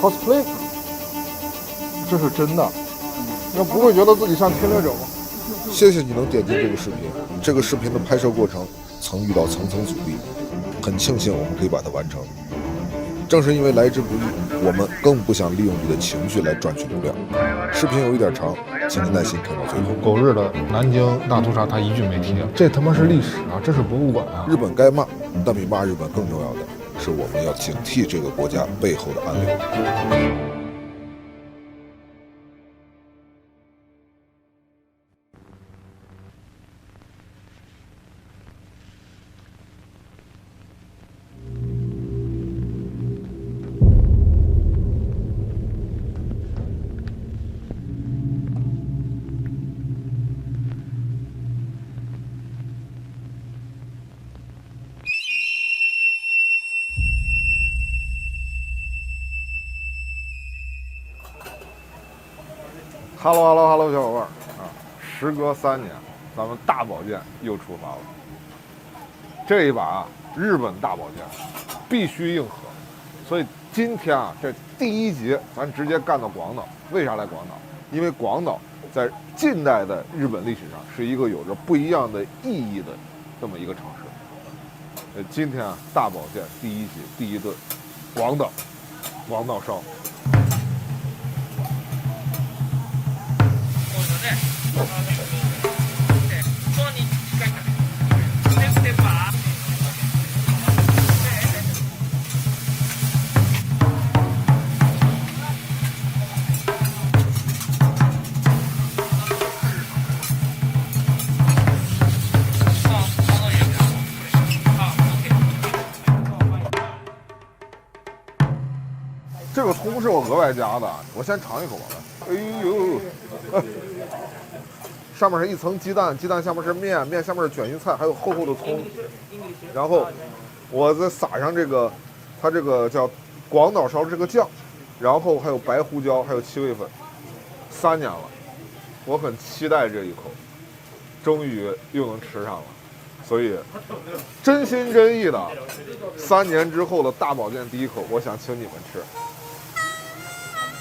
cosplay， 这是真的，那不会觉得自己像侵略者吗？谢谢你能点击这个视频。这个视频的拍摄过程曾遇到层层阻力，很庆幸我们可以把它完成。正是因为来之不易，我们更不想利用你的情绪来赚取流量。视频有一点长，请你耐心看到最后。狗日的南京大屠杀他一句没提，这他妈是历史啊，这是博物馆啊！日本该骂，但比骂日本更重要的是，我们要警惕这个国家背后的暗流。Hello， 小伙伴啊！时隔3年，咱们大保健又出发了。这一把啊，日本大保健必须硬核，所以今天啊，这第一集咱直接干到广岛。为啥来广岛？因为广岛在近代的日本历史上是一个有着不一样的意义的这么一个城市。今天啊，大保健第一集第一顿，广岛烧。这个葱是我额外加的，我先尝一口吧。哎呦，上面是一层鸡蛋，鸡蛋下面是面，面下面是卷心菜，还有厚厚的葱。然后我再撒上这个，它这个叫广岛烧这个酱，然后还有白胡椒，还有七味粉。3年了，我很期待这一口，终于又能吃上了。所以，真心真意的，3年之后的大保健第一口，我想请你们吃。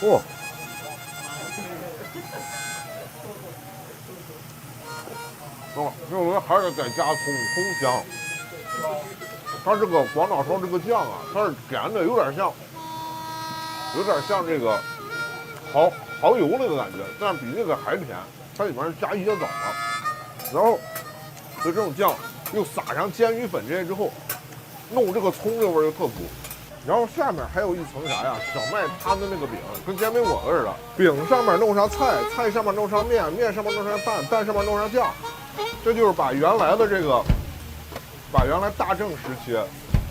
哦，我觉得还是得加葱香。它这个广岛烧这个酱啊，它是甜的，有点像这个蚝油那个感觉，但比那个还甜。它里面是加椰枣的，然后就这种酱又撒上煎鱼粉这些之后，弄这个葱的味儿又特足。然后下面还有一层啥呀？小麦摊的那个饼，跟煎饼果子似的。饼上面弄上菜，菜上面弄上面，面上面弄上蛋，蛋上面弄上酱。这就是把原来大正时期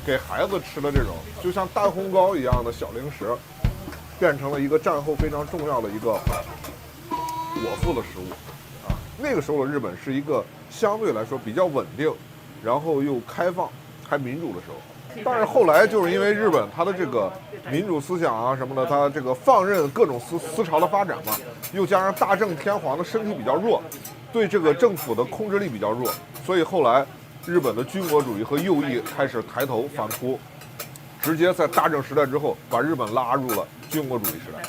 给孩子吃的这种，就像蛋烘糕一样的小零食，变成了一个战后非常重要的一个果腹的食物啊。那个时候的日本是一个相对来说比较稳定，然后又开放还民主的时候。但是后来就是因为日本它的这个民主思想啊什么的，它这个放任各种思潮的发展嘛，又加上大正天皇的身体比较弱，对这个政府的控制力比较弱，所以后来日本的军国主义和右翼开始抬头反扑，直接在大正时代之后把日本拉入了军国主义时代。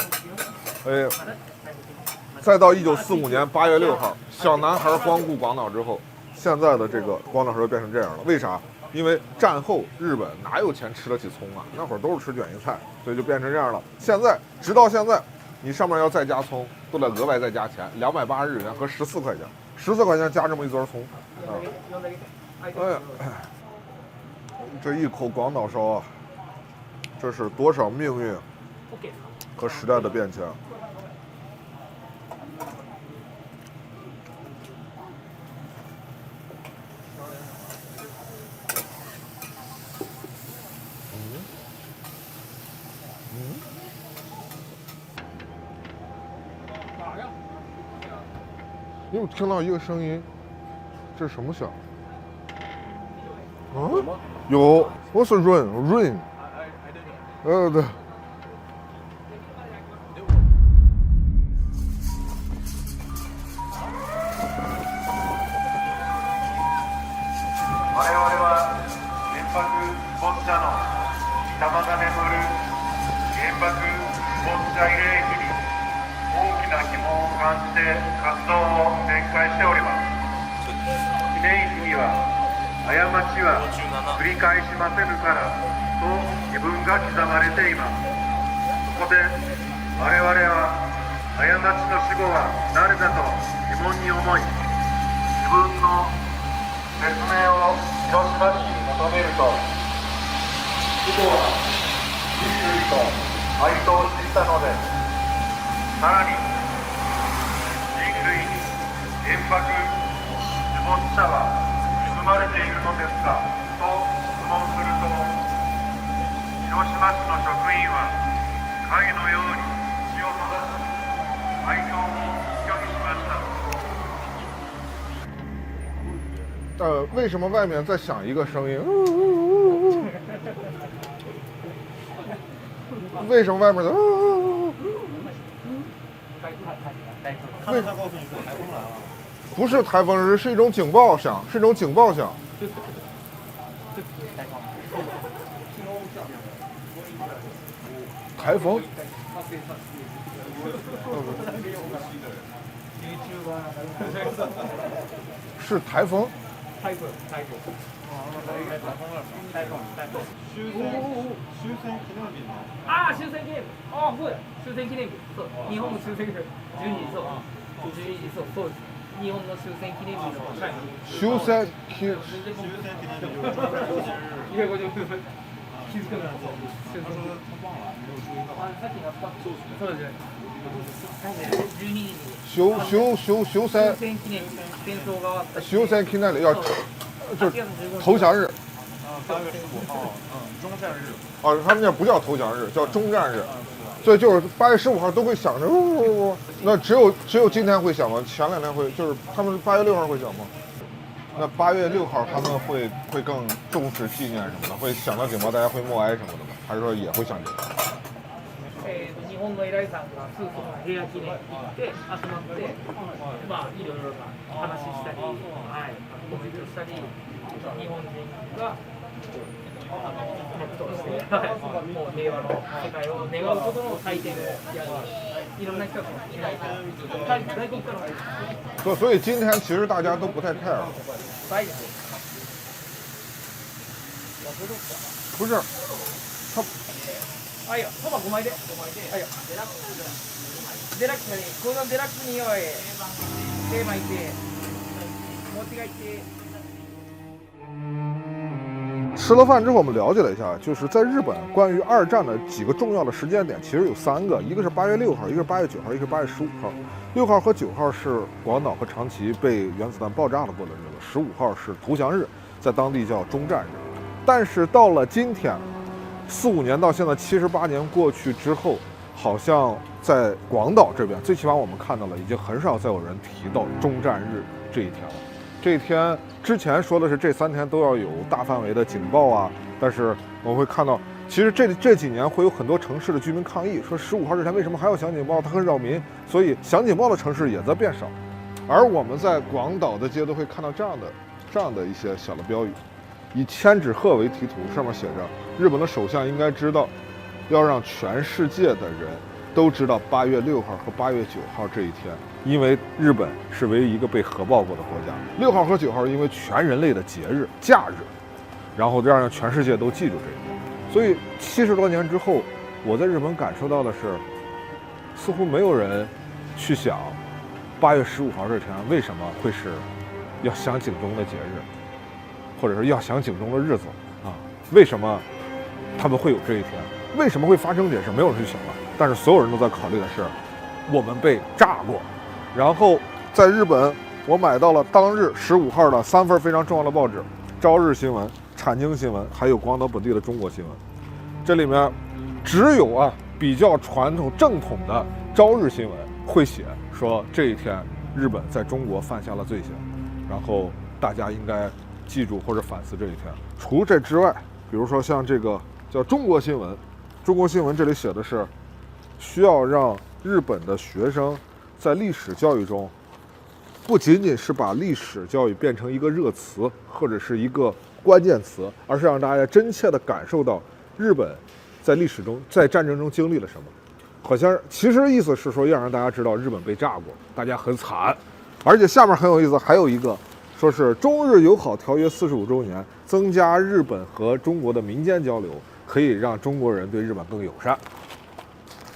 再到1945年8月6号，小男孩光顾广岛之后，现在的这个广岛烧变成这样了。为啥？因为战后日本哪有钱吃得起葱啊？那会儿都是吃卷心菜，所以就变成这样了。直到现在，你上面要再加葱，都得额外再加钱，280日元和14块钱，14块钱加这么一撮葱，啊，哎呀，这一口广岛烧啊，这是多少命运和时代的变迁。你有听到一个声音，这是什么响？啊？有，我是 rain，对。我々は原爆ボッチャの玉が眠る原爆没在慰霊碑に大きな疑問を感じて活動を展開しております。記念碑には過ちは繰り返しませぬからと碑文が刻まれています。そこで我々は過ちの死後は誰だと疑問に思い、自分の説明を広島市に求めると、死後は人類と回答してきたのです。さらに人類に原爆死没者は含まれているのですかと質問すると、広島市の職員は影のように口を閉ざし回答を拒否しました。为什么外面在响一个声音？为什么外面的？他们告诉你说台风来了。不是台风，是一种警报响，是一种警报响。台风？是台风？台風。終戦記念日の。ああ、終戦記念日。ああ、そうや。終戦記念日。そう。日本の終戦記念日。12時、そう。12時、そう、そうです。日本の終戦記念日の。終戦記念日。気づかなかった。終戦記念日。さっきなった。そうですね。12時に。終戦記念日。戦争が終わった。終戦記念日要就是投降日。8月15号，中战日。啊，他们那不叫投降日，叫中战日。所以就是8月15号都会响着，那只有今天会响吗？前2天会，就是他们8月6号会响吗？那8月6号他们会更重视纪念什么的，会响到警报，大家会默哀什么的吗？还是说也会响警报？日本の偉いさんが夫婦が平和記念に行って集まって、まあいろいろな話したり、はい、コメントしたり、日本人が黙祷して、もう平和の世界を願うことの祭典をやる。いろんな人が開いて、外国からも。所以今天其实大家都不太 care。不是，他。あ、いや、そば5枚で。あ、いや、デラックスに、このデラックスによい、手巻いて、持って帰って。吃了饭之后，我们了解了一下，就是在日本关于2战的几个重要的时间点，其实有3个，一个是8月6号，一个是8月9号，一个是8月15号。6号和9号是广岛和长崎被原子弹爆炸的过的日子，15号是投降日，在当地叫中战日。但是到了今天，45年到现在78年过去之后，好像在广岛这边，最起码我们看到了，已经很少再有人提到中战日这一天了。这一天之前说的是这3天都要有大范围的警报啊，但是我们会看到，其实这几年会有很多城市的居民抗议，说15号这天为什么还要响警报？它很扰民，所以响警报的城市也在变少。而我们在广岛的街都会看到这样的一些小的标语，以千纸鹤为题图，上面写着日本的首相应该知道，要让全世界的人都知道8月6号和8月9号这一天，因为日本是唯一一个被核爆过的国家。6号和9号因为全人类的节日假日，然后让全世界都记住这一天。所以70多年之后，我在日本感受到的是，似乎没有人去想8月15号这天为什么会是要响警钟的节日，或者是要响警钟的日子啊？为什么他们会有这一天？为什么会发生这件事？没有人去想了。但是所有人都在考虑的是，我们被炸过。然后在日本，我买到了当日15号的3份非常重要的报纸：朝日新闻、产经新闻，还有广岛本地的中国新闻。这里面只有比较传统正统的朝日新闻会写说这一天日本在中国犯下了罪行，然后大家应该记住或者反思这一天。除这之外，比如说像这个叫中国新闻，中国新闻这里写的是需要让日本的学生在历史教育中，不仅仅是把历史教育变成一个热词或者是一个关键词，而是让大家真切地感受到日本在历史中在战争中经历了什么。好像其实意思是说要让大家知道日本被炸过，大家很惨。而且下面很有意思，还有一个说是中日友好条约45周年，增加日本和中国的民间交流，可以让中国人对日本更友善。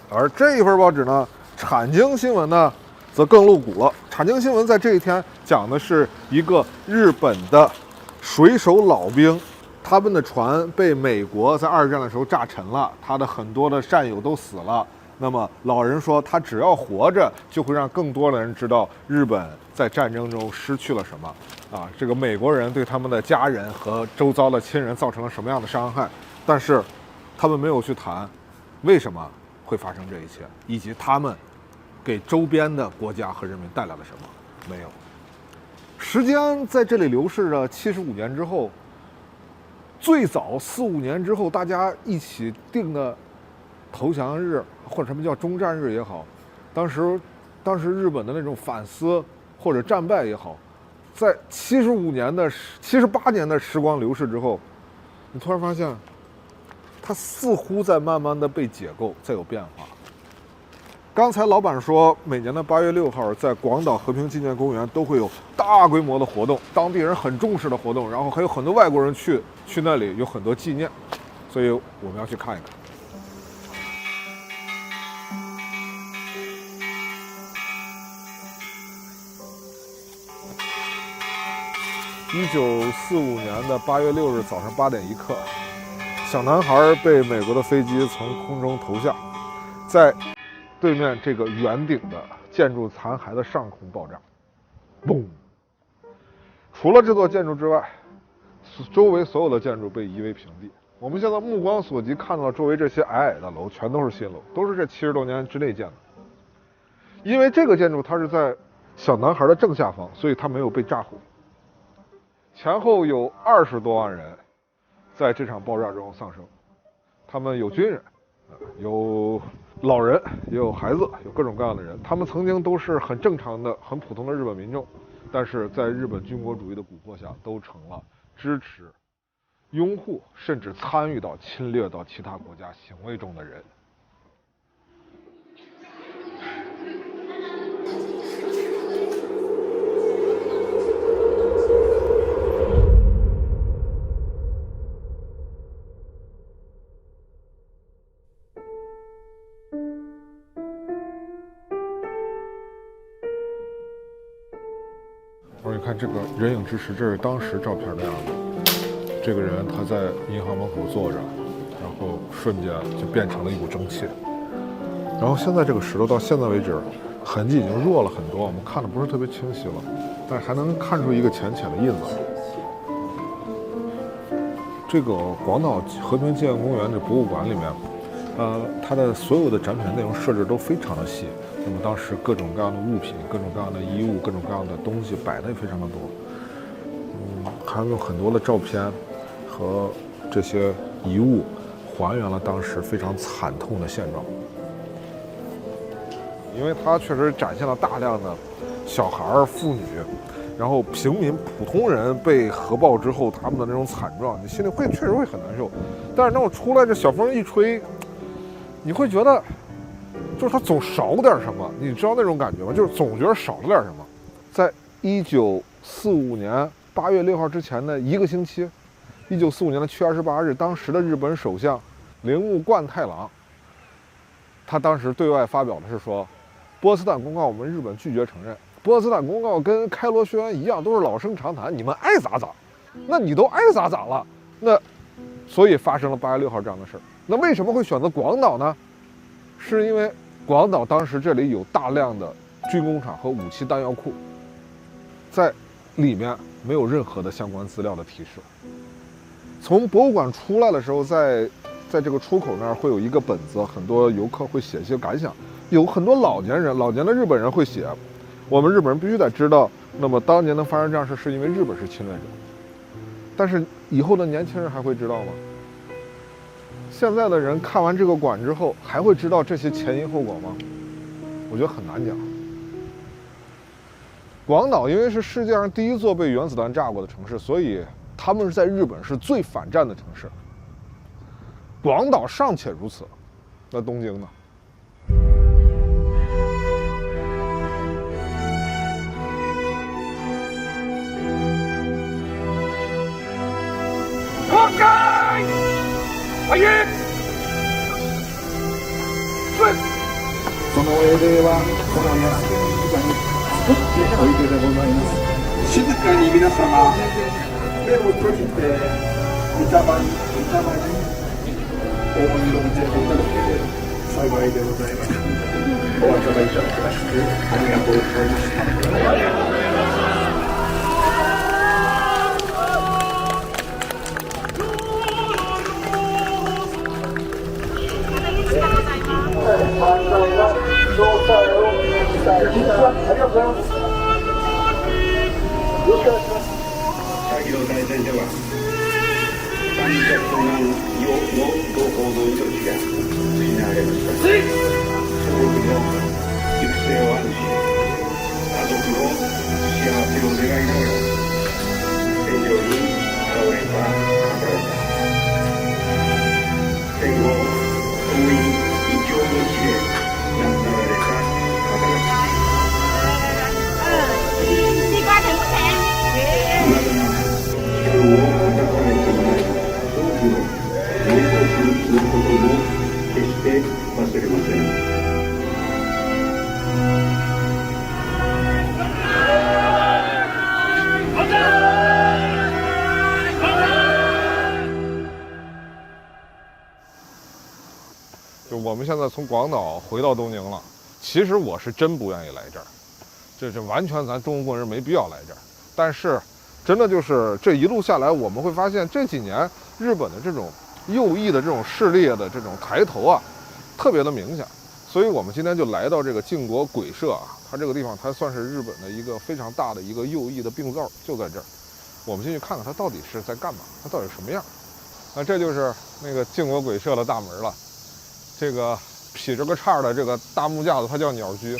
而这一份报纸呢，产经新闻呢，则更露骨了。产经新闻在这一天讲的是一个日本的水手老兵，他们的船被美国在2战的时候炸沉了，他的很多的战友都死了。那么老人说，他只要活着，就会让更多的人知道日本在战争中失去了什么啊！这个美国人对他们的家人和周遭的亲人造成了什么样的伤害？但是他们没有去谈为什么会发生这一切，以及他们给周边的国家和人民带来了什么？没有。时间在这里流逝着75年之后，最早4、5年之后，大家一起定的投降日，或者什么叫终战日也好，当时日本的那种反思或者战败也好，在78年的时光流逝之后，你突然发现，它似乎在慢慢的被解构，在有变化。刚才老板说，每年的8月6号，在广岛和平纪念公园都会有大规模的活动，当地人很重视的活动，然后还有很多外国人去那里，有很多纪念，所以我们要去看一看。1945年的8月6日早上8点1刻，小男孩被美国的飞机从空中投下，在对面这个圆顶的建筑残骸的上空爆炸，嘣！除了这座建筑之外，周围所有的建筑被夷为平地。我们现在目光所及看到周围这些矮矮的楼，全都是新楼，都是这70多年之内建的。因为这个建筑它是在小男孩的正下方，所以它没有被炸毁。前后有20多万人在这场爆炸中丧生，他们有军人，有老人，也有孩子，有各种各样的人。他们曾经都是很正常的、很普通的日本民众，但是在日本军国主义的蛊惑下，都成了支持、拥护，甚至参与到侵略到其他国家行为中的人。你看这个人影之石，这是当时照片的样子。这个人他在银行门口坐着，然后瞬间就变成了一股蒸汽。然后现在这个石头到现在为止，痕迹已经弱了很多，我们看的不是特别清晰了，但是还能看出一个浅浅的印子。这个广岛和平纪念公园的博物馆里面，它的所有的展品内容设置都非常的细。那么当时各种各样的物品、各种各样的衣物、各种各样的东西摆的也非常的多。还有很多的照片和这些遗物还原了当时非常惨痛的现状。因为它确实展现了大量的小孩、妇女，然后平民、普通人被核爆之后他们的那种惨状，你心里确实会很难受。但是当我出来，这小风一吹，你会觉得，就是它总少点什么，你知道那种感觉吗？就是总觉得少了点什么。在1945年8月6号之前的一个星期，1945年的7月28日，当时的日本首相铃木贯太郎，他当时对外发表的是说，波茨坦公告我们日本拒绝承认。波茨坦公告跟开罗宣言一样，都是老生常谈，你们爱咋咋。那你都爱咋咋了，那所以发生了8月6号这样的事儿。那为什么会选择广岛呢？是因为广岛当时这里有大量的军工厂和武器弹药库，在里面没有任何的相关资料的提示。从博物馆出来的时候，在这个出口那儿会有一个本子，很多游客会写一些感想，有很多老年的日本人会写，我们日本人必须得知道，那么当年能发生这样事是因为日本是侵略者。但是以后的年轻人还会知道吗？现在的人看完这个馆之后，还会知道这些前因后果吗？我觉得很难讲。广岛因为是世界上第一座被原子弹炸过的城市，所以他们在日本是最反战的城市。广岛尚且如此，那东京呢？その英霊はこの安来神社に作っておいででございます。静かに皆様目を閉じて御霊にお祈りいただければ幸いでございます。お集まりいただきましてありがとうございました。会議の大前では三脚の同行の命が失われました。所国の行く末を安心、家族の幸せを願いながら戦場に現れた方々、戦後遠い異教の地で亡くなられた方々、今を温めていない多くの名国のことも決して忘れません。就我们现在从广岛回到东京了，其实我是真不愿意来这儿，这完全咱中国人没必要来这儿。但是，真的就是这一路下来，我们会发现这几年日本的这种右翼的这种势力的这种抬头啊，特别的明显。所以我们今天就来到这个靖国鬼社啊，它这个地方它算是日本的一个非常大的一个右翼的病灶，就在这儿。我们进去看看它到底是在干嘛，它到底什么样。那这就是那个靖国鬼社的大门了。这个劈着个叉的这个大木架子，它叫鸟居。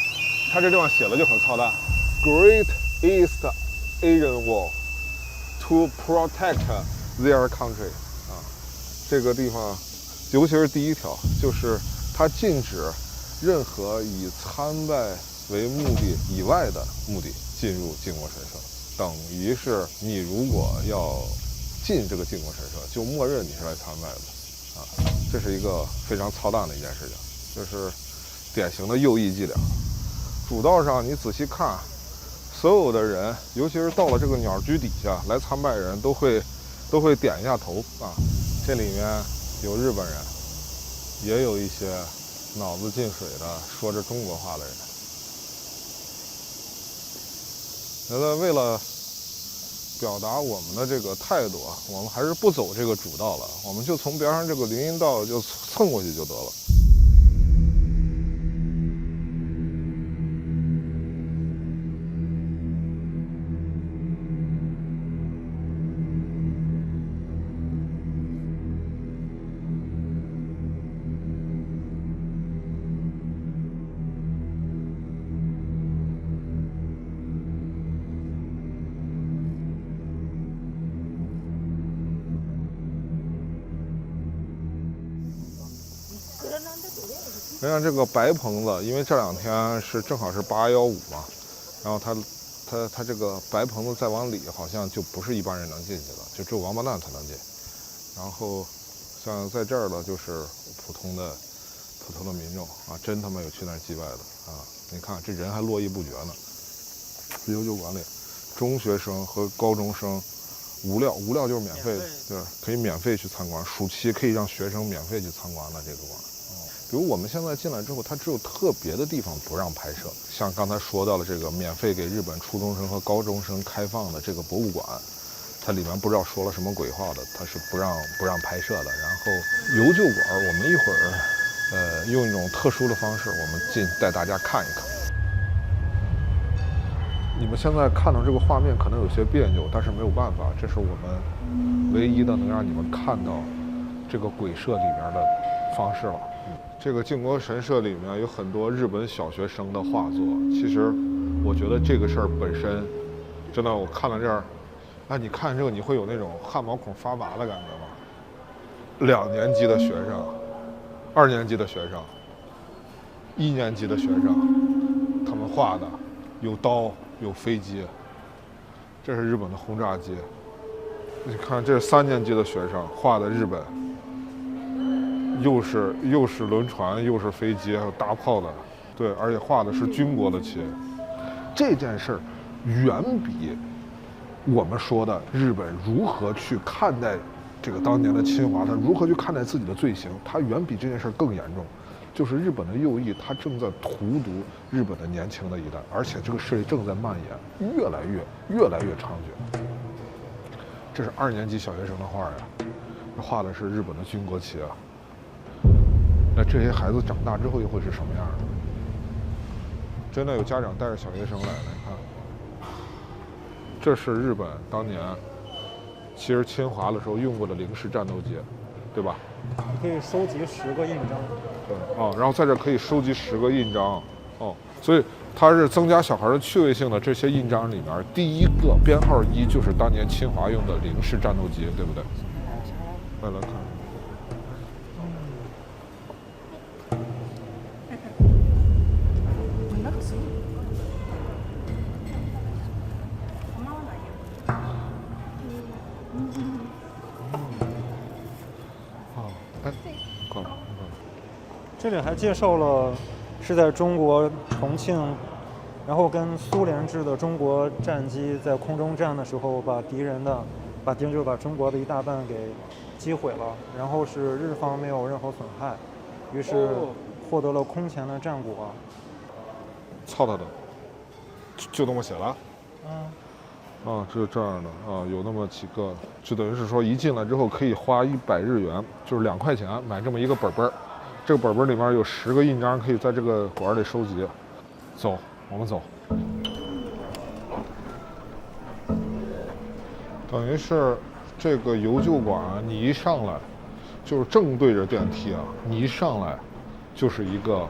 它这地方写的就很操蛋 ：Great East Asian Wall to protect their country。啊，这个地方，尤其是第一条，就是它禁止任何以参拜为目的以外的目的进入靖国神社。等于是你如果要进这个靖国神社，就默认你是来参拜的。啊，这是一个非常操蛋的一件事情，就是典型的右翼伎俩。主道上你仔细看，所有的人，尤其是到了这个鸟居底下来参拜人，都会点一下头啊。这里面有日本人，也有一些脑子进水的说着中国话的人。觉得为了表达我们的这个态度啊，我们还是不走这个主道了，我们就从边上这个林荫道就蹭过去就得了。实际上这个白棚子，因为这两天是正好是815嘛，然后它这个白棚子再往里好像就不是一般人能进去的，就只有王八蛋才能进。然后像在这儿的就是普通的民众啊，真他妈有去那儿祭拜的啊！你看这人还络绎不绝呢。啤酒馆里，中学生和高中生无料就是免费，对，可以免费去参观。暑期可以让学生免费去参观的这个馆。比如我们现在进来之后，它只有特别的地方不让拍摄，像刚才说到了这个免费给日本初中生和高中生开放的这个博物馆，它里面不知道说了什么鬼话的，它是不让拍摄的。然后游旧馆，我们一会儿用一种特殊的方式，我们带大家看一看。你们现在看到这个画面可能有些别扭，但是没有办法，这是我们唯一的能让你们看到这个鬼社里面的方式了。这个靖国神社里面有很多日本小学生的画作，其实我觉得这个事儿本身，真的我看到这儿，哎，你看这个你会有那种汗毛孔发麻的感觉吗？ 2年级的学生、2年级的学生、1年级的学生，他们画的有刀有飞机，这是日本的轰炸机。你看，这是3年级的学生画的日本，又是轮船，又是飞机，还有大炮的，对，而且画的是军国的旗。这件事儿远比我们说的日本如何去看待这个当年的侵华，他如何去看待自己的罪行，它远比这件事儿更严重。就是日本的右翼，它正在荼毒日本的年轻的一代，而且这个势力正在蔓延，越来越猖獗。这是2年级小学生的画呀，画的是日本的军国旗啊。那这些孩子长大之后又会是什么样的？真的有家长带着小学生来，你看，这是日本当年其实侵华的时候用过的零式战斗机，对吧？你可以收集10个印章。对哦，然后在这可以收集10个印章哦，所以它是增加小孩的趣味性的。这些印章里面，第一个编号1就是当年侵华用的零式战斗机，对不对？来看。这里还介绍了是在中国重庆，然后跟苏联制的中国战机在空中战的时候，把敌人就是把中国的一大半给击毁了，然后是日方没有任何损害，于是获得了空前的战果。操他的，就那么写了？啊，是这样的啊，有那么几个，就等于是说一进来之后可以花100日元，就是2块钱买这么一个本本。这个本本里面有10个印章，可以在这个馆里收集。走，我们走。等于是这个游旧馆，你一上来就是正对着电梯啊，你一上来就是一个，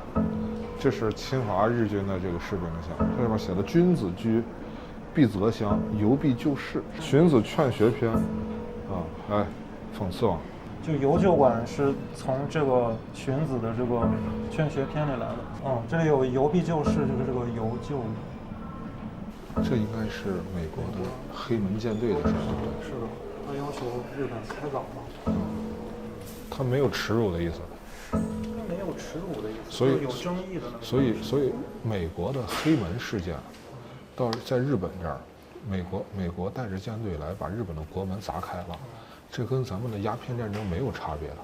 这是侵华日军的这个士兵像，这上面写的“君子居必择乡，游必就事，荀子劝学篇”啊，来讽刺啊。就游旧馆是从这个荀子的这个《劝学篇》里来的。这里有游必就事，就是这个游旧。这应该是美国的黑门舰队的事儿，对不对？是的，他要求日本开港嘛。他没有耻辱的意思。没有耻辱的意思，所以有争议的。所以美国的黑门事件，到在日本这儿，美国带着舰队来把日本的国门砸开了。这跟咱们的鸦片战争没有差别的，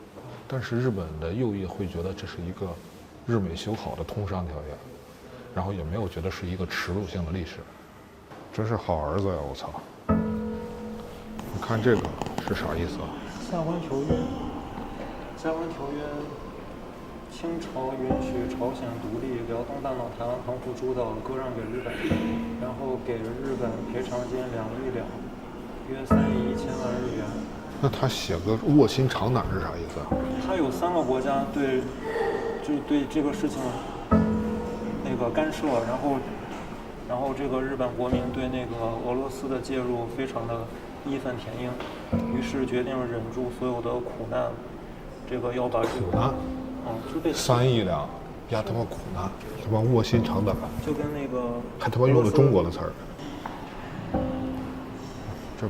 但是日本的右翼会觉得这是一个日美修好的通商条约，然后也没有觉得是一个耻辱性的历史。真是好儿子呀！我操！你看这个是啥意思啊？下关条约，清朝允许朝鲜独立，辽东半岛、台湾、澎湖诸岛割让给日本，然后给日本赔偿金2亿两，约3亿1千万日元。那他写个卧薪尝胆是啥意思啊？他有3个国家对这个事情那个干涉，然后这个日本国民对那个俄罗斯的介入非常的义愤填膺，于是决定忍住所有的苦难，这个要把苦难，就被3亿两，呀他妈苦难，他妈卧薪尝胆，就跟那个还他妈用了中国的词儿，这。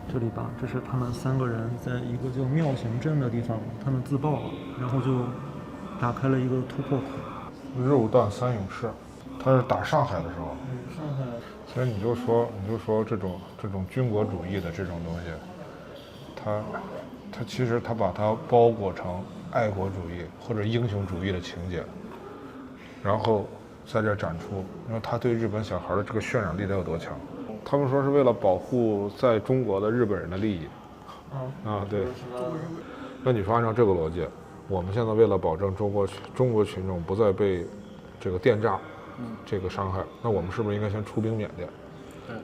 这里吧，这是他们3个人在一个叫妙行镇的地方，他们自爆了，然后就打开了一个突破口。肉弹3勇士，他是打上海的时候。上海。所以你就说这种军国主义的这种东西，他其实他把它包裹成爱国主义或者英雄主义的情节，然后在这展出，因为他对日本小孩的这个渲染力得有多强。他们说是为了保护在中国的日本人的利益。对。那你说按照这个逻辑，我们现在为了保证中国群众不再被这个电诈这个伤害，那我们是不是应该先出兵缅甸？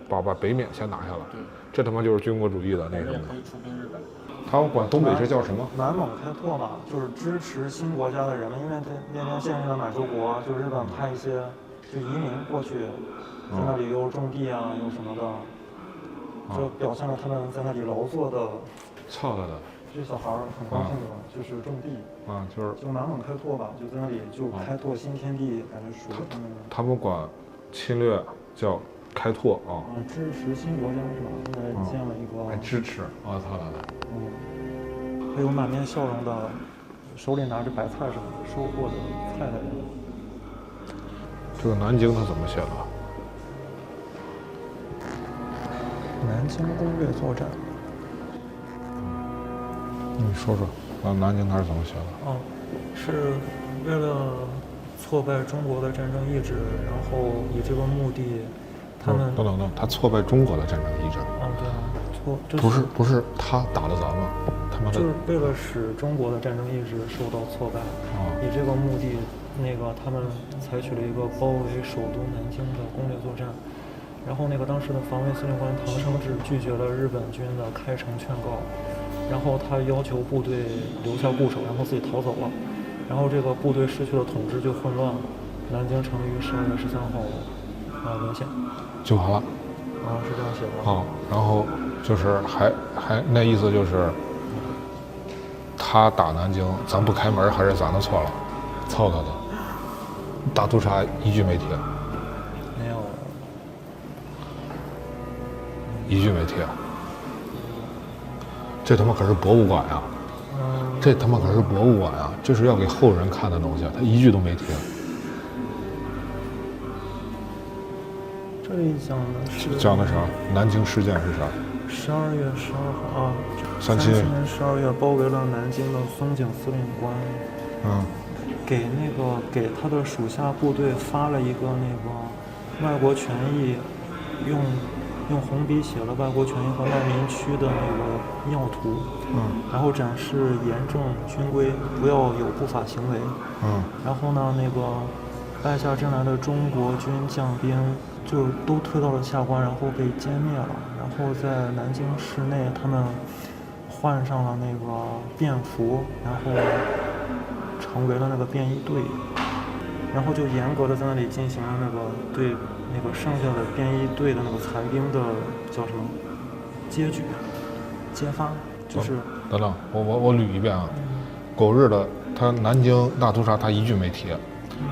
把北缅先拿下了。对，这他妈就是军国主义的那什么。可以出兵日本。他们管东北这叫什么？南蒙开拓嘛，就是支持新国家的人们，因为那边现任的满洲国，就日本派一些就移民过去，在那里又种地啊，又什么的，就表现了他们在那里劳作的。操他的！这小孩很高兴的，就是种地。就是南蒙开拓吧，就在那里就开拓新天地，感觉属于他们的。他们管侵略叫开拓啊。支持新国家是吧？现在建了一个。还支持！我操他的！还有满面笑容的，手里拿着白菜什么的收获的菜的人。这个南京他怎么写的？南京攻略作战。你说说，南京他是怎么写的？是为了挫败中国的战争意志，然后以这个目的，他们等，他挫败中国的战争意志。对啊，不是他打了咱们，他妈的。就是为了使中国的战争意志受到挫败，以这个目的，他们采取了一个包围首都南京的攻略作战。然后当时的防卫司令官唐生智拒绝了日本军的开城劝告，然后他要求部队留下固守，然后自己逃走了。然后这个部队失去了统治就混乱了，南京成于12月13号沦陷。就完了。是这样写的。然后就是还那意思就是，他打南京，咱不开门还是咱的错了？操他的！大屠杀一句没提。没有。一句没提。这他妈可是博物馆呀！这他妈可是博物馆呀！这是要给后人看的东西，他一句都没提。这里讲的啥？南京事件是啥？12月12号37年12月包围了南京的松井司令官，给他的属下部队发了一个外国权益，用红笔写了外国权益和难民区的要图，然后展示严正军规，不要有不法行为，然后呢败下阵来的中国军将兵就都推到了下关，然后被歼灭了。然后在南京市内，他们换上了便服，然后成为了便衣队，然后就严格的在那里进行了对剩下的便衣队的残兵的叫什么揭发，就是等等，我捋一遍啊，狗日的，他南京大屠杀他一句没提。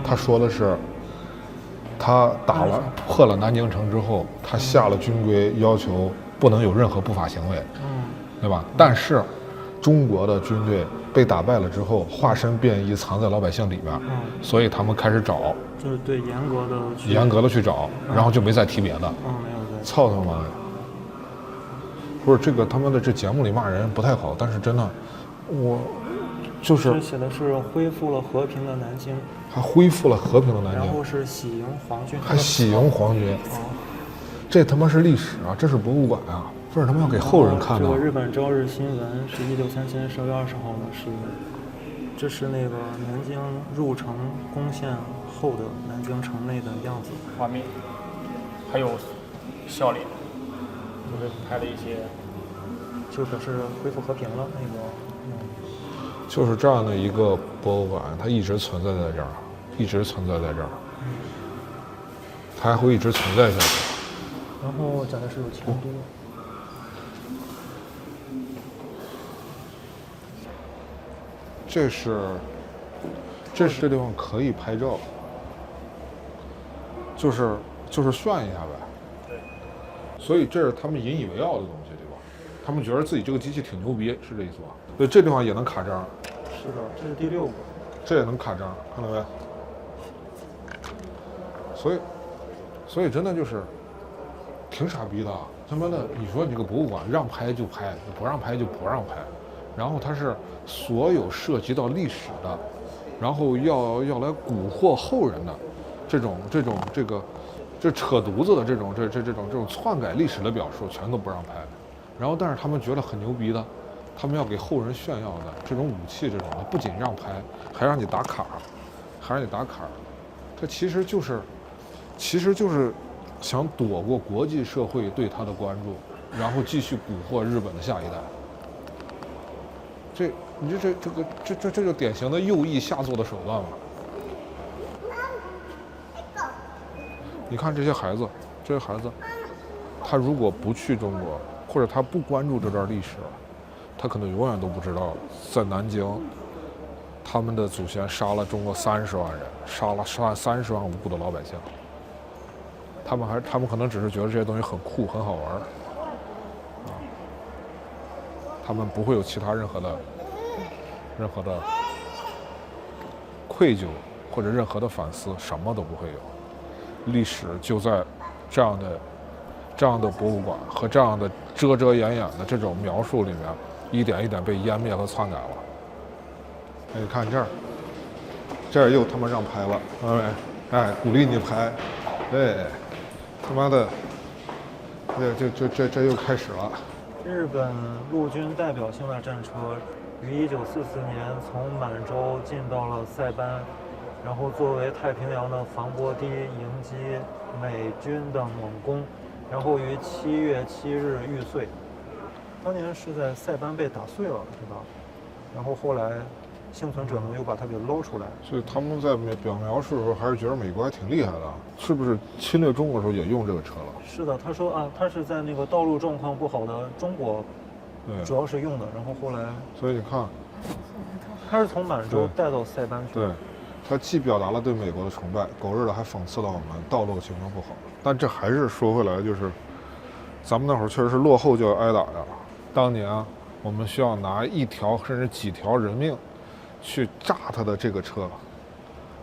他说的是，他破了南京城之后，他下了军规，要求不能有任何不法行为，对吧？但是中国的军队被打败了之后，化身便衣藏在老百姓里边，所以他们开始找，就是对严格的去找，然后就没再提别的。没有再。操他妈的！不是这个他妈的这节目里骂人不太好，但是真的，我。就是写的是恢复了和平的南京，还恢复了和平的南京，然后是喜迎皇军，还喜迎皇军，这他妈是历史啊，这是博物馆啊，这是他妈要给后人看的。这个日本朝日新闻是1937年12月20号的，这是南京入城攻陷后的南京城内的样子，画面，还有笑脸，就是拍了一些，就表示恢复和平了就是这样的一个博物馆，它一直存在在这儿，一直存在在这儿，它还会一直存在下去。然后讲的是有钱多。这地方可以拍照，就是炫一下呗。对。所以这是他们引以为傲的东西，对吧？他们觉得自己这个机器挺牛逼，是这意思吧？对，这地方也能卡章。是的，这是第6个。这也能卡章，看到没？所以真的就是挺傻逼的。他妈的，你说你个博物馆让拍就拍，不让拍就不让拍，然后它是所有涉及到历史的，然后要来蛊惑后人的这扯犊子的这种篡改历史的表述，全都不让拍。然后但是他们觉得很牛逼的。他们要给后人炫耀的这种武器，这种的不仅让拍，还让你打卡，这其实就是想躲过国际社会对他的关注，然后继续蛊惑日本的下一代。你这就典型的右翼下作的手段嘛。你看这些孩子，他如果不去中国，或者他不关注这段历史，他可能永远都不知道，在南京，他们的祖先杀了中国30万人，杀了30万无辜的老百姓。他们可能只是觉得这些东西很酷很好玩，他们不会有其他任何的愧疚或者任何的反思，什么都不会有。历史就在这样的博物馆和这样的遮遮掩掩的这种描述里面，一点一点被湮灭和篡改了。哎，看这儿又他妈让拍了，哎，鼓励你拍，哎，他妈的，这又开始了。日本陆军代表性的战车于1944年从满洲进到了塞班，然后作为太平洋的防波堤迎击美军的猛攻，然后于7月7日遇碎。当年是在塞班被打碎了，是吧？然后后来幸存者们又把它给捞出来。所以他们在表描述的时候，还是觉得美国还挺厉害的，是不是？侵略中国的时候也用这个车了？是的，他说啊，他是在那个道路状况不好的中国，主要是用的。然后后来，所以你看，他是从满洲带到塞班去。对，他既表达了对美国的崇拜，狗日的还讽刺到我们道路情况不好。但这还是说回来，就是咱们那会儿确实是落后就要挨打呀。当年我们需要拿1条甚至几条人命去炸他的这个车，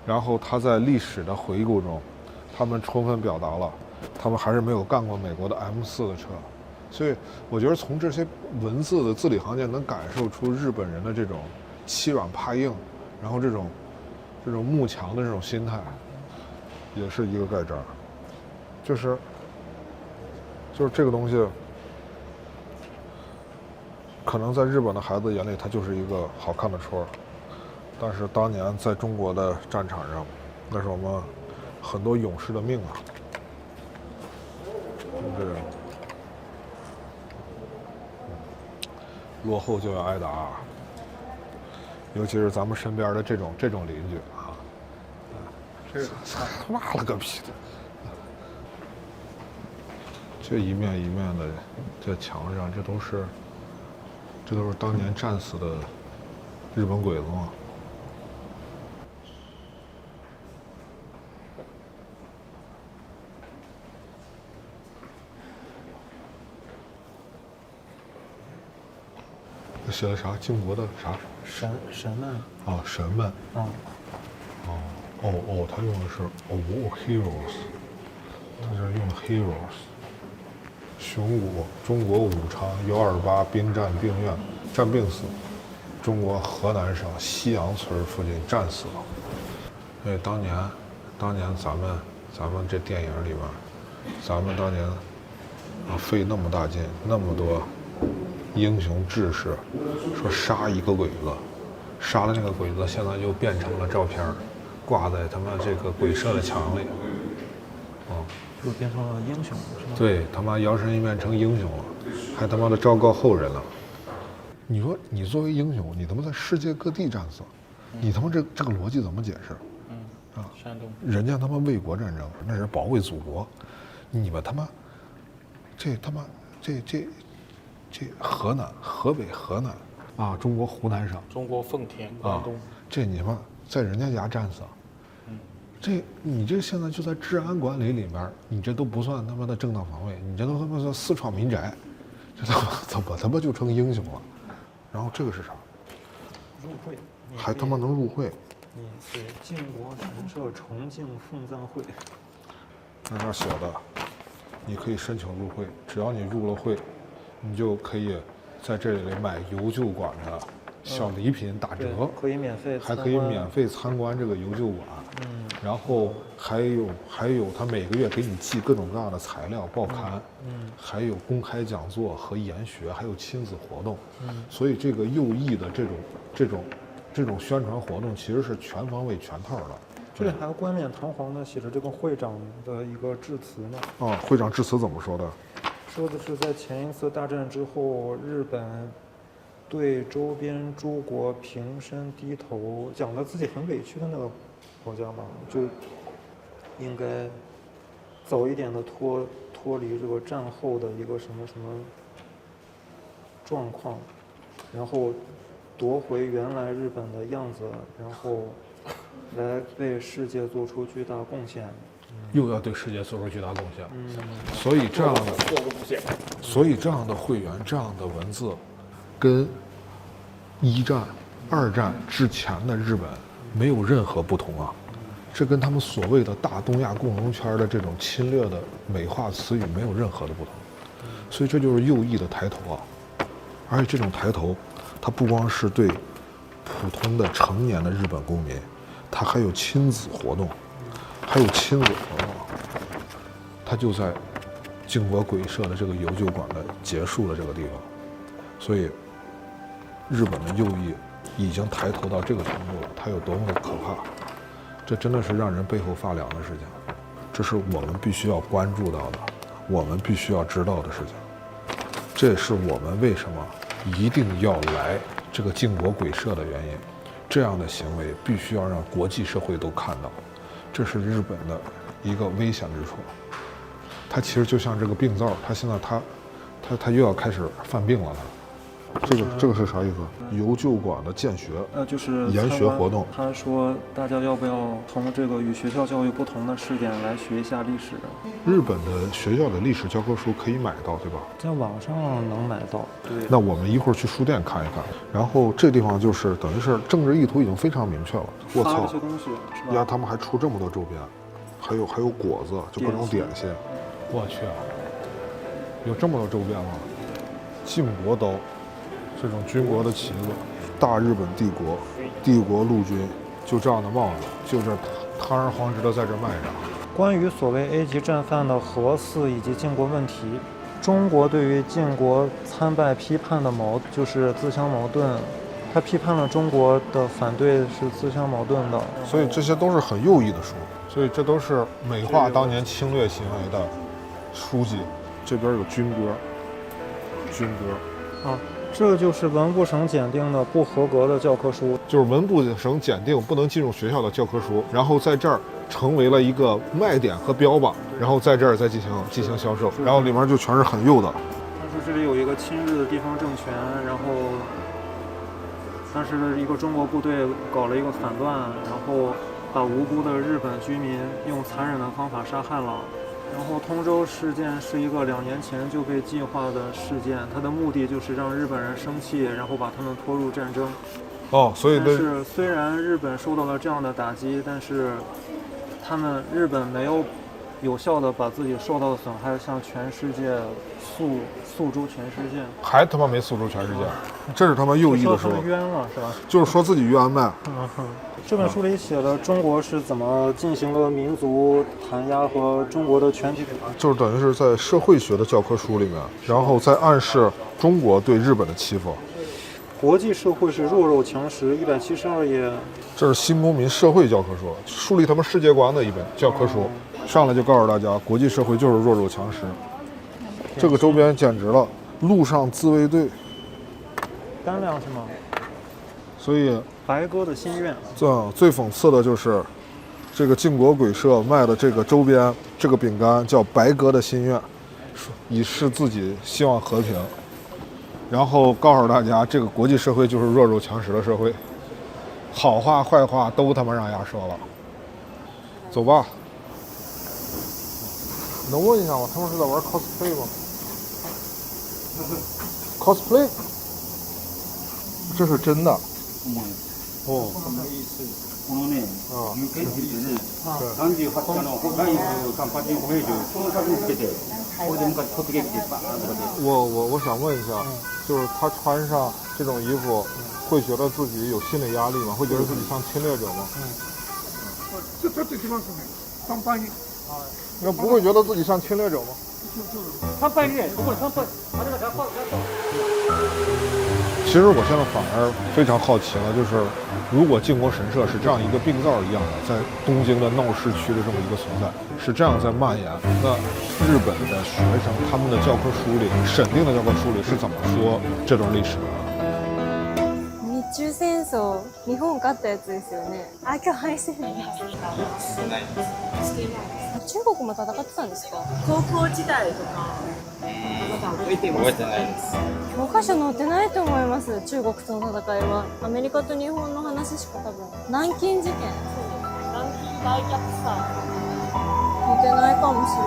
然后他在历史的回顾中，他们充分表达了他们还是没有干过美国的 M4的车。所以我觉得从这些文字的字里行间能感受出日本人的这种欺软怕硬，然后这种慕强的这种心态，也是一个盖章。就是这个东西，可能在日本的孩子眼里，它就是一个好看的戳，但是当年在中国的战场上，那是我们很多勇士的命啊。落后就要挨打，尤其是咱们身边的这种邻居啊，他妈了个屁的！这一面一面的在墙上，这都是当年战死的日本鬼子吗？这写的啥？靖国的啥？神们啊，神们。啊。他用的是heroes， 他这用的 heroes。熊武，中国武昌128兵战病院战病死，中国河南省西阳村附近战死了。当年咱们这电影里面，咱们当年费那么大劲，那么多英雄志士，说杀一个鬼子，杀了那个鬼子，现在就变成了照片，挂在他们这个鬼社的墙里。就变成了英雄了，是吗？对，他妈摇身一变成英雄了，还他妈的昭告后人了。你说你作为英雄，你他妈在世界各地战死，你他妈这个逻辑怎么解释？山东，人家他妈卫国战争那是保卫祖国，你们他妈这河南、河北、河南啊，中国湖南省，中国奉天、广东，这你他妈在人家家战死。你这现在就在治安管理里面，你这都不算他妈的正当防卫，你这都他妈算私闯民宅，这怎么他妈就成英雄了？然后这个是啥？入会，还他妈能入会？对，靖国神社重庆奉赞会。那那写的，你可以申请入会，只要你入了会，你就可以在这里买游旧馆的小礼品打折，可以免费，还可以免费参观这个游旧馆。然后还有他每个月给你寄各种各样的材料报刊，还有公开讲座和研学，还有亲子活动，所以这个右翼的这种宣传活动其实是全方位全套的，这里还冠冕堂皇的写着这个会长的一个致辞呢。啊，会长致辞怎么说的？说的是在前一次大战之后，日本对周边诸国平身低头，讲了自己很委屈的那个国家嘛，就应该早一点的脱离这个战后的一个什么什么状况，然后夺回原来日本的样子，然后来为世界做出巨大贡献。又要对世界做出巨大贡献。所以这样的，会员，这样的文字，跟一战、二战之前的日本没有任何不同啊。这跟他们所谓的大东亚共荣圈的这种侵略的美化词语没有任何的不同。所以这就是右翼的抬头啊。而且这种抬头，它不光是对普通的成年的日本公民，它还有亲子活动。他就在靖国鬼社的这个游救馆的结束了这个地方，所以日本的右翼已经抬头到这个程度了，它有多么的可怕，这真的是让人背后发凉的事情，这是我们必须要关注到的，我们必须要知道的事情，这也是我们为什么一定要来这个靖国鬼社的原因，这样的行为必须要让国际社会都看到。这是日本的一个危险之处，它其实就像这个病灶，它现在它又要开始犯病了。这个是啥意思？游救馆的建学，就是研学活动。他说大家要不要从这个与学校教育不同的视点来学一下历史？日本的学校的历史教科书可以买到，对吧？在网上能买到。对。那我们一会儿去书店看一看。然后这地方就是等于是政治意图已经非常明确了。我操！这些东西是吧？呀，他们还出这么多周边，还有果子，就各种点心。我去啊！有这么多周边吗？靖国刀。这种军国的旗子，大日本帝国陆军，就这样的帽子，就这堂而皇之的在这卖着。关于所谓 A 级战犯的核四以及靖国问题，中国对于靖国参拜批判的就是自相矛盾，他批判了中国的反对是自相矛盾的。所以这些都是很右翼的书，所以这都是美化当年侵略行为的书籍。这边有军歌啊。这就是文部省检定的不合格的教科书，就是文部省检定不能进入学校的教科书，然后在这儿成为了一个卖点和标榜，然后在这儿再进行销售，然后里面就全是很右的。他说这里有一个亲日的地方政权，然后当时的一个中国部队搞了一个反乱，然后把无辜的日本居民用残忍的方法杀害了。然后通州事件是一个2年前就被计划的事件，它的目的就是让日本人生气，然后把他们拖入战争。所以但是虽然日本受到了这样的打击，但是日本没有效的把自己受到的损害向全世界诉诸全世界，还他妈没诉诸全世界，这是他妈右翼的说，冤了是吧？就是说自己冤呗。这本书里写了中国是怎么进行了民族弹压和中国的全体就是等于是在社会学的教科书里面，然后再暗示中国对日本的欺负。国际社会是弱肉强食，172页。这是新公民社会教科书，树立他们世界观的一本教科书。上来就告诉大家，国际社会就是弱肉强食。这个周边简直了，陆上自卫队。单量是吗？所以白鸽的心愿。最讽刺的就是这个靖国鬼社卖的这个周边，这个饼干叫白鸽的心愿，以示自己希望和平，然后告诉大家这个国际社会就是弱肉强食的社会，好话坏话都他妈让丫说了。走吧。能问一下吗？他们是在玩 cosplay 吗？cosplay？ 这是真的。このね、輸血ってね、38社の第パチンコ名称、その先につけて、これで昔突撃でバーンとかで。我想问一下，就是他穿上这种衣服，会觉得自己有心理压力吗？会觉得自己像侵略者吗？ちょっとしますね。乾杯に。那不会觉得自己像侵略者吗？乾杯にね、ここで乾杯。其其实我现在反而非常好奇了，就是如果靖国神社是这样一个病灶一样的，在东京的闹市区的这么一个存在，是这样在蔓延，那日本的学生他们的教科书里审定的教科书里是怎么说这段历史的？日中戦争、日本勝ったやつですよね。あ、今日敗戦日。中国も戦ってたんですか？高校時代とか。覚えてないです。教科書載ってないと思います。中国との戦いはアメリカと日本の話しか多分。南京事件。南京大虐殺。載ってないかもしれ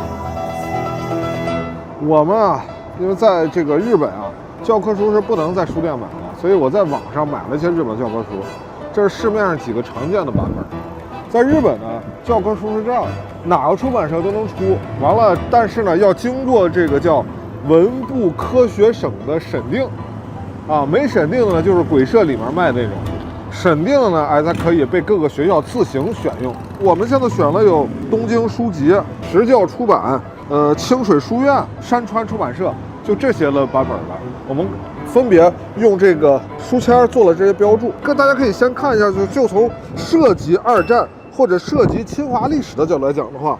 ない。我们啊，因为在这个日本啊，教科书是不能在书店买的。所以我在网上买了一些日本教科书，这是市面上几个常见的版本。在日本呢，教科书是这样的，哪个出版社都能出，完了，但是呢，要经过这个叫文部科学省的审定，啊，没审定的呢，就是鬼社里面卖那种，审定的呢，哎，它可以被各个学校自行选用。我们现在选了有东京书籍、实教出版、清水书院、山川出版社，就这些的版本的，我们分别用这个书签做了这些标注，大家可以先看一下，就从涉及二战或者涉及侵华历史的角度来讲的话，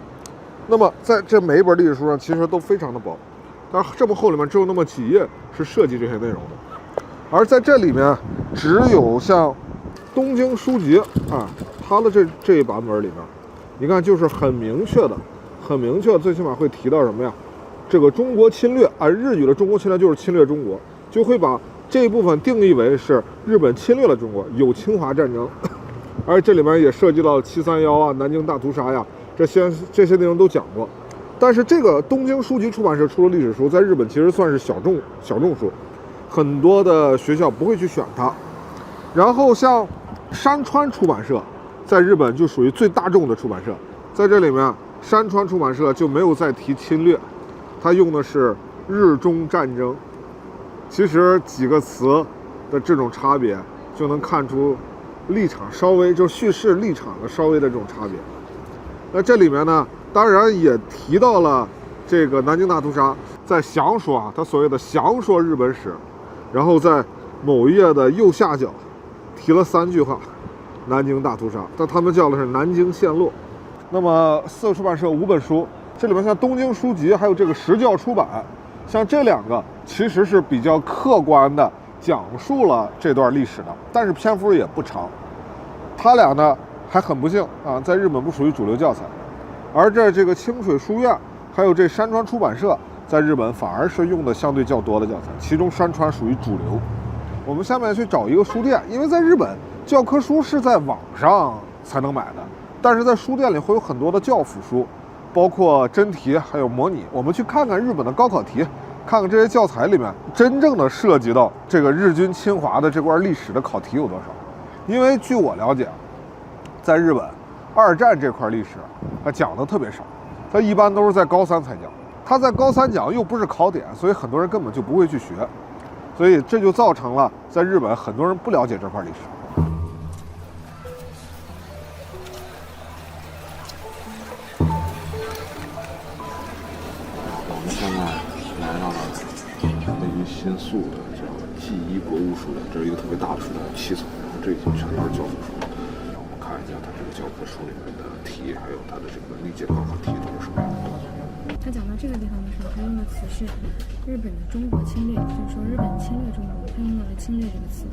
那么在这每一本历史书上其实都非常的薄，但是这么厚里面只有那么几页是涉及这些内容的，而在这里面只有像东京书籍啊，它的这一版本里面，你看就是很明确，最起码会提到什么呀？这个中国侵略，按日语的中国侵略就是侵略中国。就会把这一部分定义为是日本侵略了中国，有侵华战争，而这里面也涉及到731啊、南京大屠杀呀，这些内容都讲过。但是这个东京书籍出版社出的历史书，在日本其实算是小众书，很多的学校不会去选它。然后像山川出版社，在日本就属于最大众的出版社，在这里面山川出版社就没有再提侵略，它用的是日中战争。其实几个词的这种差别，就能看出立场稍微就叙事立场的稍微的这种差别。那这里面呢，当然也提到了这个南京大屠杀，在详说啊，他所谓的详说日本史，然后在某一页的右下角提了3句话，南京大屠杀，但他们叫的是南京陷落。那么四个出版社5本书，这里面像东京书籍还有这个实教出版，像这2个其实是比较客观的讲述了这段历史的，但是篇幅也不长。他俩呢还很不幸啊，在日本不属于主流教材，而这个清水书院还有这山川出版社，在日本反而是用的相对较多的教材，其中山川属于主流。我们下面去找一个书店，因为在日本教科书是在网上才能买的，但是在书店里会有很多的教辅书，包括真题还有模拟。我们去看看日本的高考题，看看这些教材里面真正的涉及到这个日军侵华的这块历史的考题有多少。因为据我了解，在日本二战这块历史它讲的特别少，它一般都是在高3才讲，它在高3讲又不是考点，所以很多人根本就不会去学，所以这就造成了在日本很多人不了解这块历史。我们现在来到了位于新宿的叫记忆国务书店，这是一个特别大的书店，7层，然后这已经全都是教科书。让我们看一下它这个教科书里面的题，还有它的这个历届高考题都是什么样的。他讲到这个地方的时候，他用的词是日本的中国侵略，就是说日本侵略中国，他用到了侵略这个词的。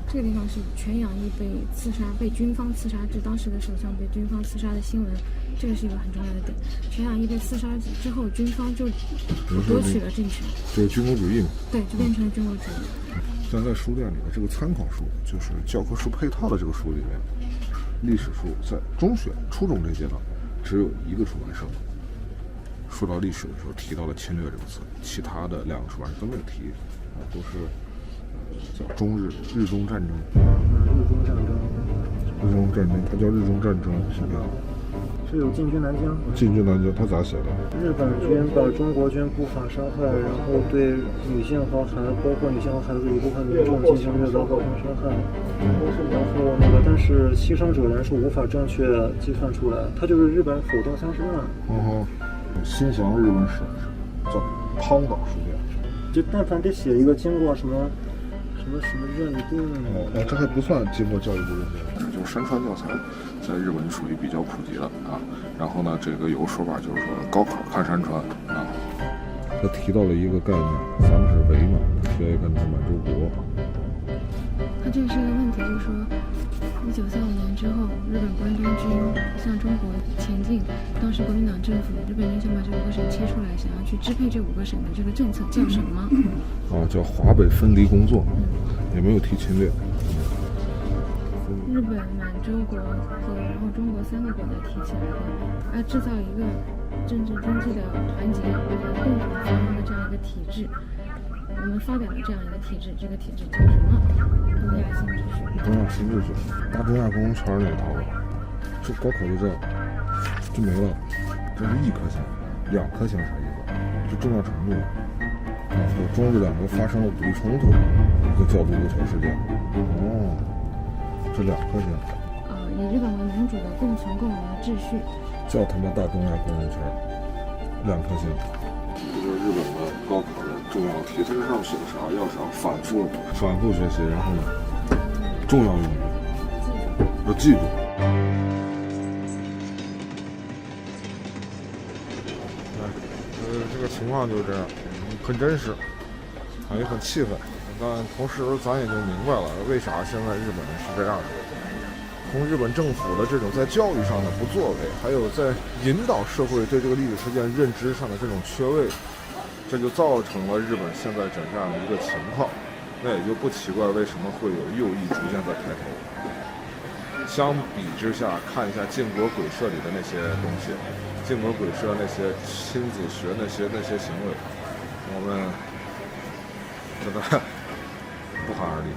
这个地方是全养义被刺杀，被军方刺杀，指当时的首相被军方刺杀的新闻，这个是一个很重要的点。全养义被刺杀之后，军方就夺取了政权，这个军国主义嘛。对，就变成了军国主义。现在书店里的这个参考书，就是教科书配套的这个书里面，历史书在中学、初中这阶段只有一个出版社。说到历史的时候提到了侵略这个词，其他的2个出版社都没有提，都是叫日中战争，它叫日中战争，是这样。是有进军南京。进军南京，他咋写的？日本军把中国军不法杀害，然后对女性和包括女性和孩子一部分民众进行掠夺和伤害。然后但是牺牲者人数无法正确计算出来，它就是日本否定30万。新祥日本史叫汤岛书店，就但凡得写一个经过什么什么认定哦，这还不算经过教育部认定，就是山川教材在日本属于比较普及的啊。然后呢，这个有个说法就是说高考看山川啊。他提到了一个概念，咱们是伪满，缺一个满洲国。它这是一个问题，就是说，1945年之后，日本关东军向中国前进，当时国民党政府日本人想把这5个省切出来，想要去支配这5个省的这个政策叫什么？叫华北分离工作，也没有提侵略。日本、满洲国和然后中国3个国家提起来的，要制造一个政治经济的团结或者共同繁荣的这样一个体制。我们发展了这样一个体制，这个体制叫什么？东亚新秩序。东亚新秩序，大中亚公园全是那套的，这高考就这就没了。这是1颗星，2颗星啥意思？就重要程度。有中日2国发生了武力冲突，一个叫做无头事件。哦，这2颗星。以日本为盟主的共存共荣的秩序。叫他妈大东亚公园圈，2颗星。这就是日本的高考的重要题，它这上面写的啥？要啥？反复学习，然后呢，重要用语要记住。这个情况就是这样，很真实，也很气愤，但同时咱也就明白了为啥现在日本人是这样的。从日本政府的这种在教育上的不作为，还有在引导社会对这个历史事件认知上的这种缺位，这就造成了日本现在这样的一个情况。那也就不奇怪为什么会有右翼逐渐在抬头。相比之下，看一下靖国鬼社里的那些东西，靖国鬼社那些亲子学那些行为，我们真的不寒而栗。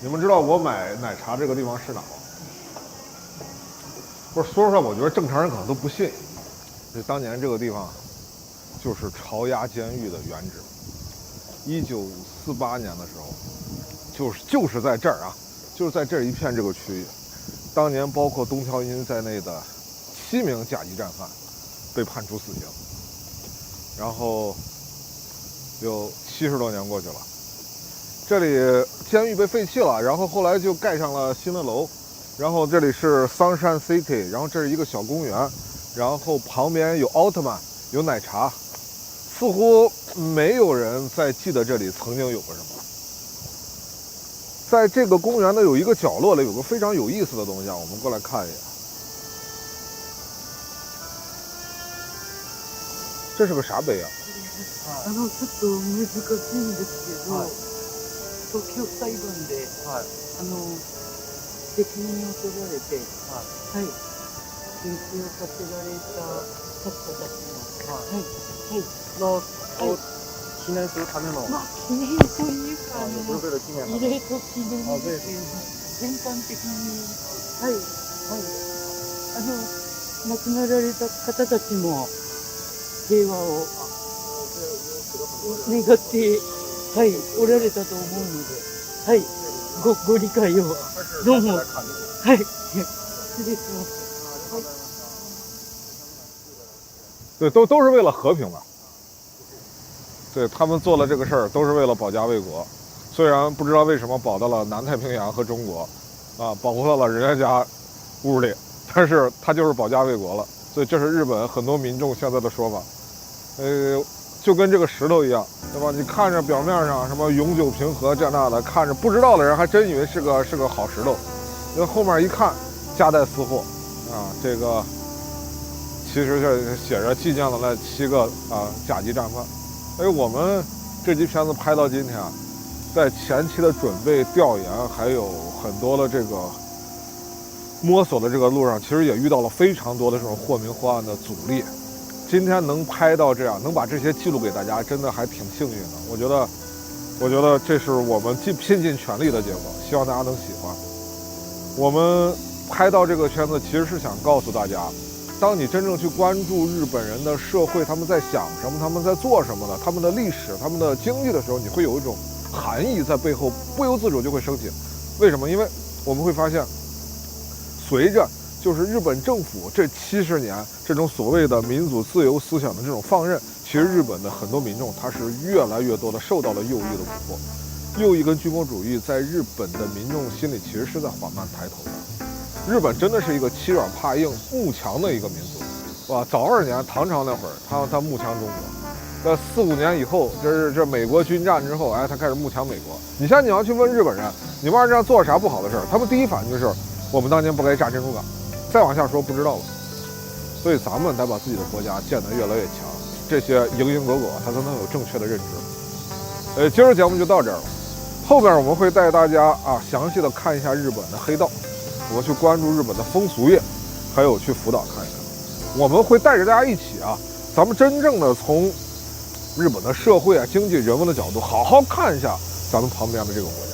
你们知道我买奶茶这个地方是哪吗？不是，说实话，我觉得正常人可能都不信。这当年这个地方就是朝鸭监狱的原址。1948年的时候，就是在这儿啊，就是在这一片这个区域，当年包括东条英在内的7名甲级战犯被判处死刑，然后有70多年过去了。这里监狱被废弃了，然后后来就盖上了新的楼，然后这里是 Sunshine City， 然后这是一个小公园，然后旁边有奥特曼，有奶茶，似乎没有人再记得这里曾经有过什么。在这个公园的有一个角落里有个非常有意思的东西啊，我们过来看一眼。这是个啥碑啊？ちょっと難しいんですけど、東京裁判で、責任を取られて、研究させられた作家たちの、記念するための、記念というか、慰霊と記念ですよね。全般的に、亡くなられた方たちも平和を願って、おられたと思うので、ご理解をどうも、失礼します。对，都是为了和平嘛。对，他们做了这个事儿，都是为了保家卫国。虽然不知道为什么保到了南太平洋和中国，保护到了人家屋里，但是他就是保家卫国了。所以这是日本很多民众现在的说法。就跟这个石头一样，对吧？你看着表面上什么永久平和这那的，看着不知道的人还真以为是个好石头，因为后面一看夹带私货啊，这个其实这写着纪念了那7个甲级战犯。我们这集片子拍到今天啊，在前期的准备调研还有很多的这个摸索的这个路上，其实也遇到了非常多的这种或明或暗的阻力。今天能拍到这样，能把这些记录给大家，真的还挺幸运的。我觉得我觉得这是我们拼尽全力的结果，希望大家能喜欢。我们拍到这个圈子，其实是想告诉大家，当你真正去关注日本人的社会，他们在想什么，他们在做什么的，他们的历史，他们的经济的时候，你会有一种含义在背后，不由自主就会升起。为什么？因为我们会发现，随着就是日本政府这70年这种所谓的民主自由思想的这种放任，其实日本的很多民众他是越来越多的受到了右翼的蛊惑。右翼跟军国主义在日本的民众心里其实是在缓慢抬头的。日本真的是一个欺软怕硬、慕强的一个民族，哇！早2年唐朝那会儿，他慕强中国，4、5年以后，这美国军战之后，哎，他开始慕强美国。你像你要去问日本人，你们二战做了啥不好的事儿，他们第一反应就是我们当年不该炸珍珠港。再往下说不知道了。所以咱们得把自己的国家建得越来越强，这些蝇营狗苟他都能有正确的认知。今儿节目就到这儿了。后边我们会带大家详细的看一下日本的黑道，我去关注日本的风俗业，还有去福岛看一看。我们会带着大家一起咱们真正的从日本的社会经济、人文的角度，好好看一下咱们旁边的这个国家。